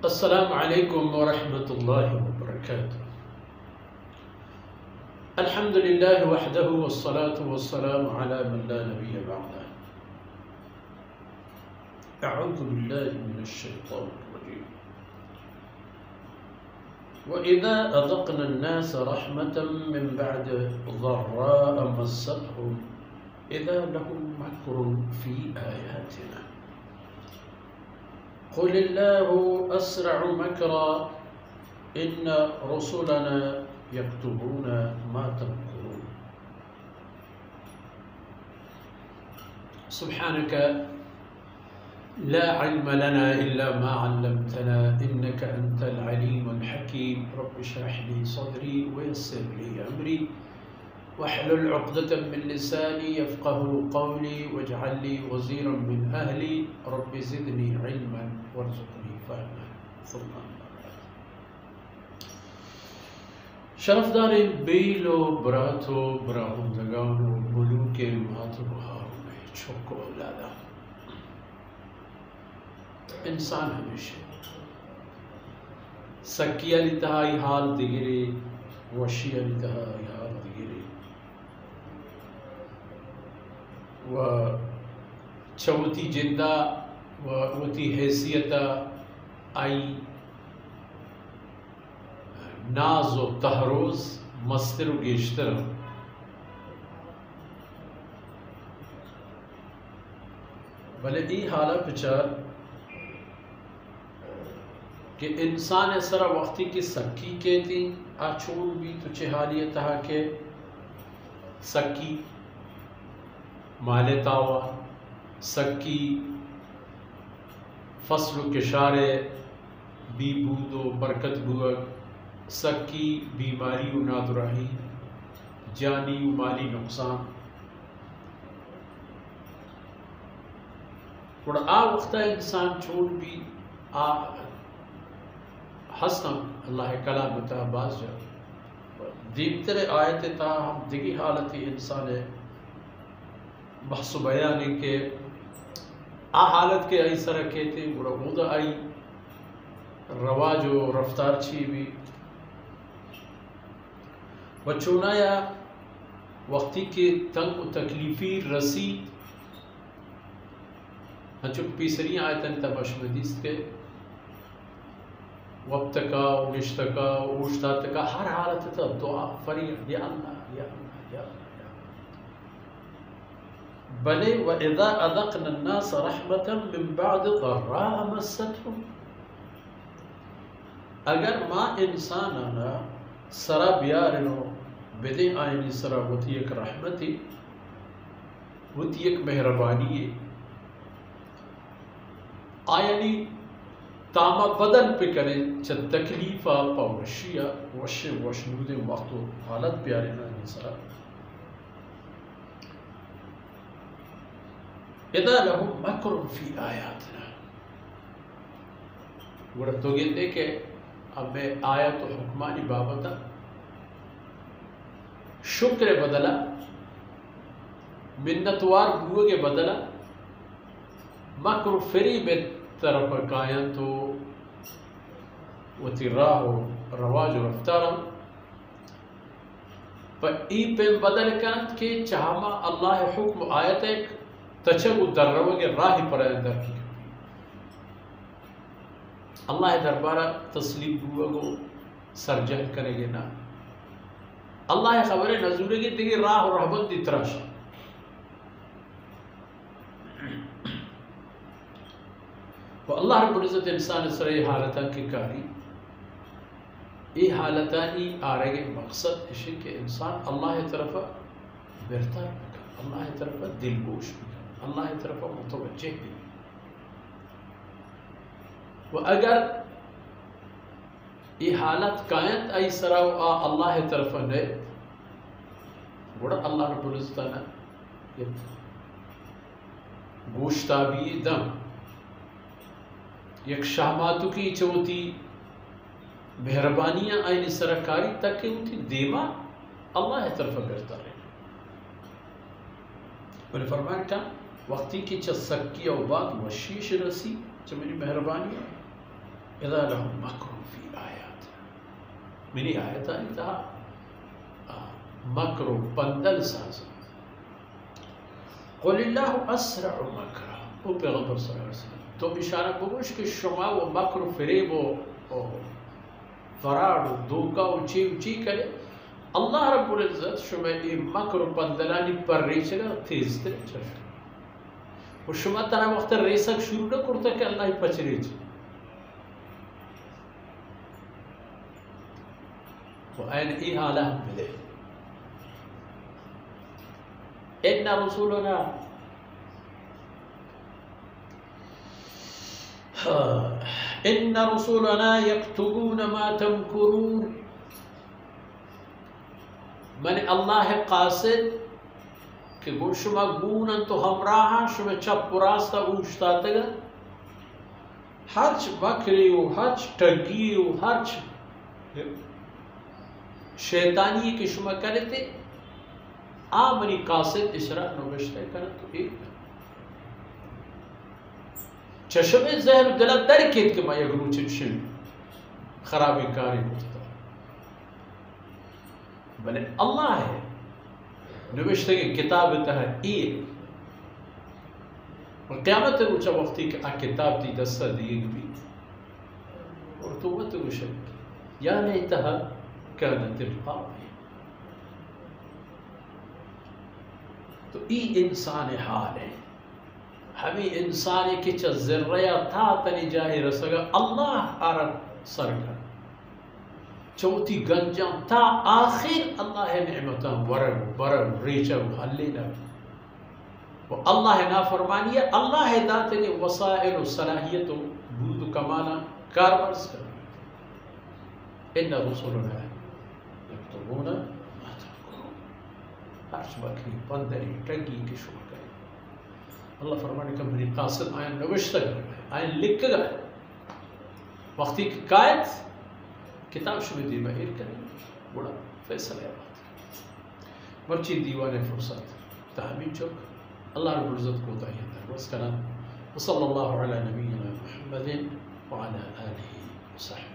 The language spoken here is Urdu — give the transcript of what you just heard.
السلام علیکم ورحمۃ اللہ وبرکاتہ۔ الحمد للہ وحدہ والصلاة والسلام علی من لا نبی بعدہ۔ اعوذ باللہ من الشیطان الرجیم۔ وَإِذَا أَذَقْنَا النَّاسَ رَحْمَةً مِّن بَعْدِ ضَرَّاءَ مَسَّتْهُمْ إِذَا لَهُم مَّكْرٌ فِي آيَاتِنَا قل الله أسرع مكرا إن رسلنا يكتبون ما تمكرون۔ سبحانك لا علم لنا إلا ما علمتنا إنك أنت العليم الحكيم۔ رب اشرح لي صدري ويسر لي أمري واحلل عقدة من لساني يفقه قولي واجعل لي وزيرا من أهلي رب زدني علما وارزقني فهما ثم أما بعد۔ شرفدار بیل و برات و براہندگان و ملوک ماتر و ہاروں میں چھوک و اولادا، انسان ہمیشہ سکی علی تہائی حال دیگرے وشی علی تہائی حال دیگرے و چوتی جندہ و وتی حیثیتا آئی ناز و تحروز مستر و گیشتر بلے ای حالا پچار کہ انسان سرا وقتی کی سکی کہتی آچون بھی تو چہالیتہا کہ سکی مالے تاوا سکی فصل و کشارے بی بود و برکت بوگ سکی بیماری و نادراہی جانی و مالی نقصان اور وقتا انسان چھوڑ بھی ہستم اللہ کلام تا باز جا دیمتر آیت تا ہم دیگی حالتی انسان ہے بحث و بیان ہے کہ حالت کے آئی سرہ کہتے بڑا غودہ آئی رواج و رفتار چھی بھی بچونایا وقتی کے تنگ و تکلیفی رسی ہنچک پیسری آیتن تبشمدیس کے وقتکا و نشتکا و اوشتاتکا ہر حالت تا دعا فریق یا اللہ یا اللہ یا اللہ بلے وَإِذَا أَذَقْنَا النَّاسَ رَحْمَةً مِّن بَعْدِ ضَرَّاءَ مَسَّتْهُمْ، اگر ما انسانانا سرا بیارنو بدے آئینی سرا ہوتی ایک رحمتی ہوتی ایک مہربانی آئینی تاما بدن پہ کرے چھ تکلیفہ پا وشیہ وشنود وقت و حالت بیارنا سرا اذا لهم مکر فی آیاتنا گوڑا تو گئے دیکھے اب میں آیت و حکمانی بابتا شکر بدلا منتوار بوئے کے بدلا مکر فری بے طرف کائن تو وتی راہ و رواج و رفتارم پر ای پہ بدل کرند کہ چاہما اللہ حکم آیت ایک تچھو در روگے راہی پر اندر کی اللہ دربارہ تسلیم ہوا گو سرجن کرے گے نا اللہ خبر نظورے گی دیکھے راہ و رحمت دی تراش وہ اللہ رب العزت انسان سرے حالتاں کی کاری یہ حالتانی آرہے مقصد اشی کہ انسان اللہ طرف برتا اللہ طرف دل گوش اللہ طرف متوجہ بھی و اگر یہ حالت قائد آئی سراو اللہ طرف نے بڑا اللہ رب العزتانا گوشتابی دم یک شہماتو کی چوتی مہربانیاں آئینی سرکاری تاکہ ہوتی دیما اللہ طرف کرتا رہے بلے فرمائن کا وقتی کی چھ سکی او بات وشیش رسی چھ میری مہربانی ہے اذا لهم مكر في آیاتنا منی آیتان تہا مکر و بندل سازا قل اللہ اسرع مکرا او پیغمبر صلی اللہ علیہ وسلم تو اشارہ بگوش کہ شما و مکر و فریب و فراڈ و دوکا و چی کرے اللہ رب العزت شما ای مکر و بندلانی پر ریچنا تیز تر چشم و شما تنا وقت ریسک شروع نہ کرتا کہ اللہ پچ ریچ و این ای حالہ ہم ملے ان رسولنا يكتبون ما تمكرون من اللہ قاصد کہ گو شما گونن تو ہمراہ شما چپ راستہ اوشتا تگا ہرچ بکری و ہرچ ٹگی و ہرچ شیطانی کی شما کرتے آمنی قاصد اسرا نوشتے کرن تو ایک چشم ذہن دلت درکت کہ ما یگرو چنشن خرابی کاری مفتا بلے اللہ ہے نوشتے کہ کتاب تہا ایک اور قیامت روچا وقتی کہ کتاب تی دستہ دیگ بھی اور تو مت روشن یا لیتہا كانت القاضية تو ای انسان حال ہے ہمیں انسانی کی چا ذریعہ تا تنی جاہی رسگا اللہ آرد سرکر چوتی گنجان تا آخر اللہ نعمتاں ورم ریچا حلینا و اللہ نافرمانیہ اللہ ذاتنی وسائل و صلاحیت و بود و کمانا کاربرز کر ان رسولنا یکتبون ما تمکرون ہرچ بکری بندری ٹنگی کی شما کریں اللہ فرمانے کا میری قاصد آئین نوشتہ گئے آئین لکھ گئے وقتی کی قائد کتاب شمی دی بہیر کریں بڑا فیصلہ ہے بات مرچی دیوان فرصت تحمین چوک اللہ رب العزت کو تاہین در واسکنا وصلی اللہ علی نبینا محمد وعلى آلہ وصحبہ